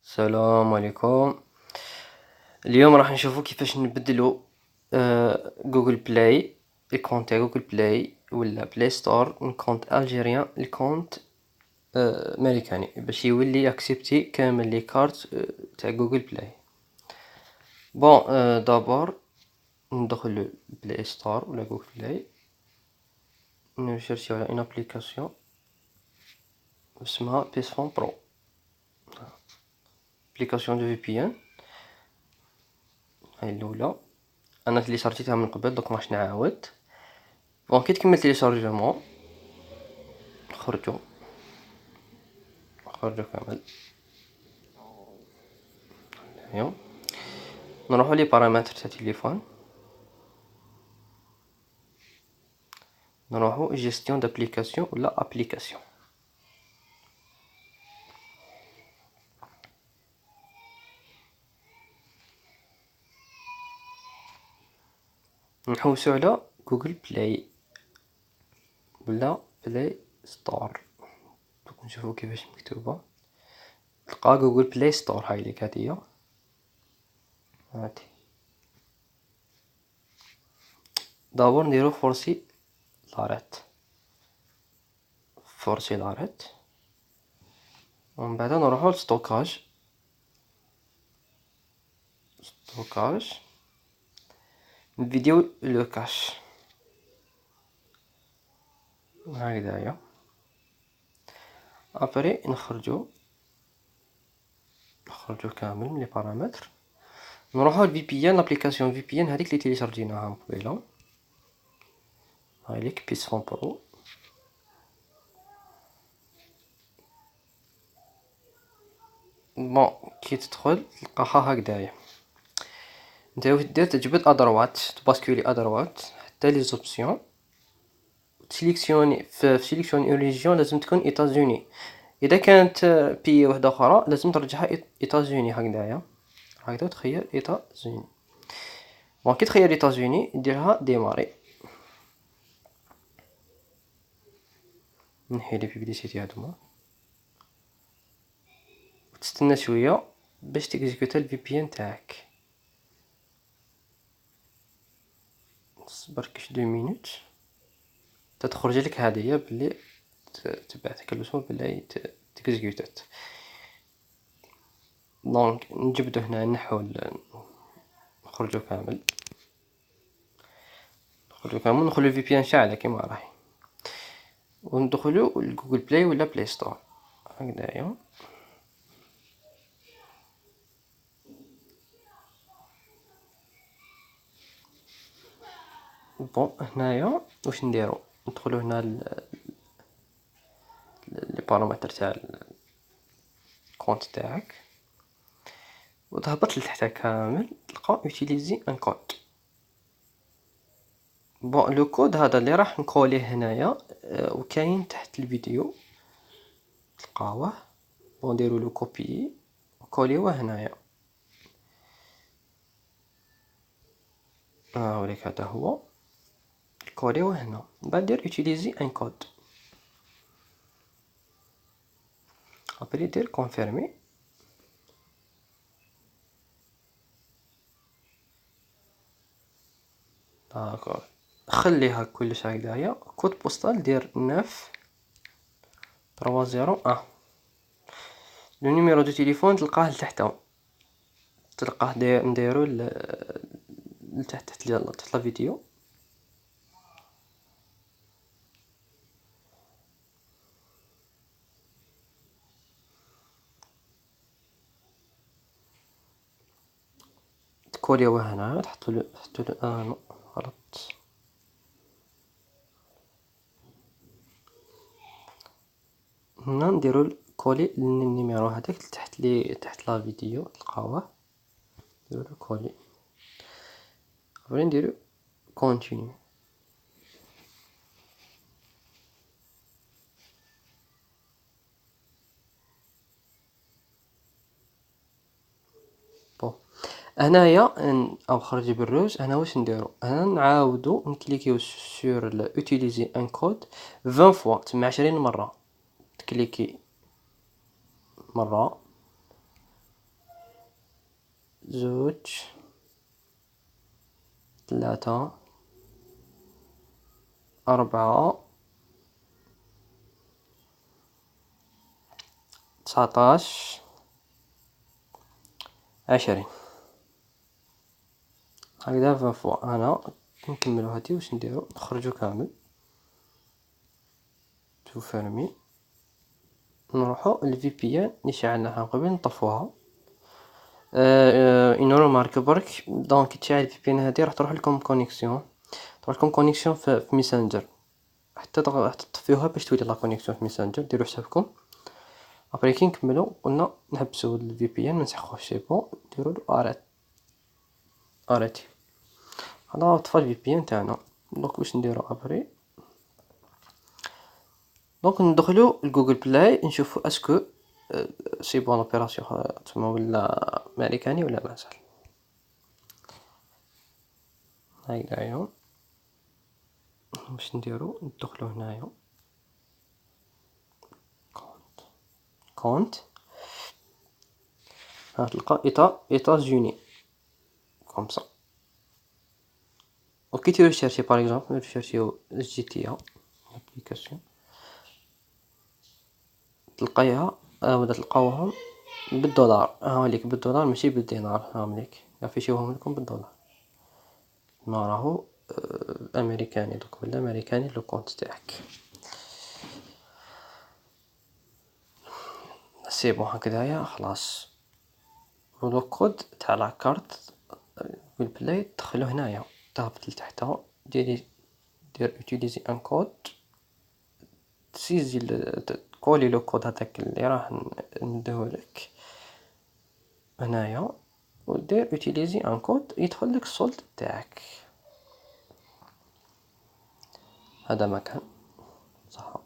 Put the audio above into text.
السلام عليكم. اليوم راح نشوفو كيفاش نبدلو جوجل بلاي، الكونت تاع جوجل بلاي ولا بلاي ستور من كونت الجيريان لكونت امريكاني باش يولي اكسبتي كامل لي كارت تاع جوجل بلاي. بون دابور ندخل بلاي ستور ولا جوجل بلاي، نشرسيو على اون ابليكاسيون اسمها بيس فون برو، ابليكاسيون دو في بي ان. هاي الاولى انا تيليشارجيتها من قبل دوك ماش نعاود. بون كي تكمل تيليشارجمون نخرجو كامل هنايا، نروحو لي بارامتر تاع التليفون، نروحو جيستيون دابليكاسيون ولا ابليكاسيون. نحوسو على جوجل بلاي ولا بلاي ستور. دوك نشوفو كيفاش مكتوبة، تلقى جوجل بلاي ستور. هاي ليك هادية، هادي دابور نديرو فورسي لاريت، فورسي لاريت، ومن بعد نروحو لستوكاج، فيديو لو كاش هكذايا. ابري نخرجو كامل من لي بارامتر، نروحو للفي بي ان، لابليكاسيون في بي ان هذيك اللي تيليشارجيناها من قبيله. هاي ليك بيس فون برو. بون كي تدخل تلقاها هكذايا، نتا واش دير تجبد ادروات، تباسكولي ادروات حتى لي زوبسيون، تسيليكسيوني في سيليكسيوني اون ريجيون لازم تكون ايتازوني. اذا كانت بي وحده اخرى لازم ترجعها ايتازوني هكذايا، هكذا تخير ايتازوني. بون كي تخير ايتازوني ديرها ديماري، نحي لي بيبليسيتي هادوما، وتستنى شويه باش تيكزيكوتا الفي بي ان تاعك. صبر كش 2 مينوت تتخرج لك هدية بلي تبعتك الرسوم بلي تكزيكوتات. دونك نجبدو هنا نحو نخرجو كامل، ندخلو في بي ان شاعلة كيما راهي، وندخلو لجوجل بلاي ولا بلاي ستور هكذايا. بون هنايا واش نديرو، ندخلو هنا لي بارامتر تاع الكونت تاعك، وتهبط لتحت كامل تلقى اوتيليزي ان كود. بون لو كود هذا اللي راح نكوليه هنايا وكاين تحت الفيديو تلقاوه. بون نديرو له كوبي وكوليوه هنايا. وليك هذا هو، كوليوه هنا، من بعد دير اوتيليزي ان كود، ابري دير كونفيرمي. داكور، خليها كلش هكذايا. كود بوستال دير 9301. لو نيميرو دو تليفون تلقاه لتحت، تلقاه نديرو لتحت تحت لا فيديو. تكوليوه هنا، تحطو نو غلط. هنا نديرو كولي النيميرو هذاك تحت تحت لا فيديو تلقاوه، نديرو كولي، ابري نديرو كونتينيو. بون هنايا او خرج بالروج. هنا واش نديرو، هنا نعاودو نكليكيو سور اوتيليزي ان كود 20 فوا، تما 20 مره. تكليكي مره زوج 3 4 19 20. هكذا 20 فوا. أنا نكملو هادي واش نديرو، نخرجو كامل تو فيرمي، نروحو للفي بي ان اللي شعلناها قبل نطفوها. اون رومارك برك، دونك كي تشعل الفي بي ان هادي راح تروح لكم كونيكسيون، تروح لكم كونيكسيون في ميسنجر، حتى تطفيوها باش تولي لا كونيكسيون في ميسنجر. ديرو حسابكم. ابري كي نكملو قلنا نحبسو الفي بي ان، منسحقوش، سي بون، نديرولو اريتي. هذا طفى الفي بي ان تاعنا. دونك واش نديرو ابري، دونك ندخلو لجوجل بلاي نشوفو اسكو سي بون اوبيراسيون تما ولا امريكاني ولا مازال. هايا باش نديرو، ندخلو هنايا كونت، تلقى ايطاز-اوني كوم سا. وكي تيرشيرشي باغ اكزومبل نرشيرشيو جي تي ا ابليكاسيون، تلقايها ولا تلقاوهم بالدولار. هاوليك بالدولار ماشي بالدينار، هاوليك يافيشيوهم لكم بالدولار. ما راهو امريكاني دوك ولا امريكاني لو كونت تاعك. سي بون هكذايا خلاص. ولو كود تاع لا كارت بالبلاي تدخلو هنايا، تهبط لتحتها، دير اوتيليزي ان كود، تسيزي تكولي لو كود هذاك اللي راح نديهولك هنايا، ودير اوتيليزي ان كود يدخل لك السولد تاعك. هذا مكان صح.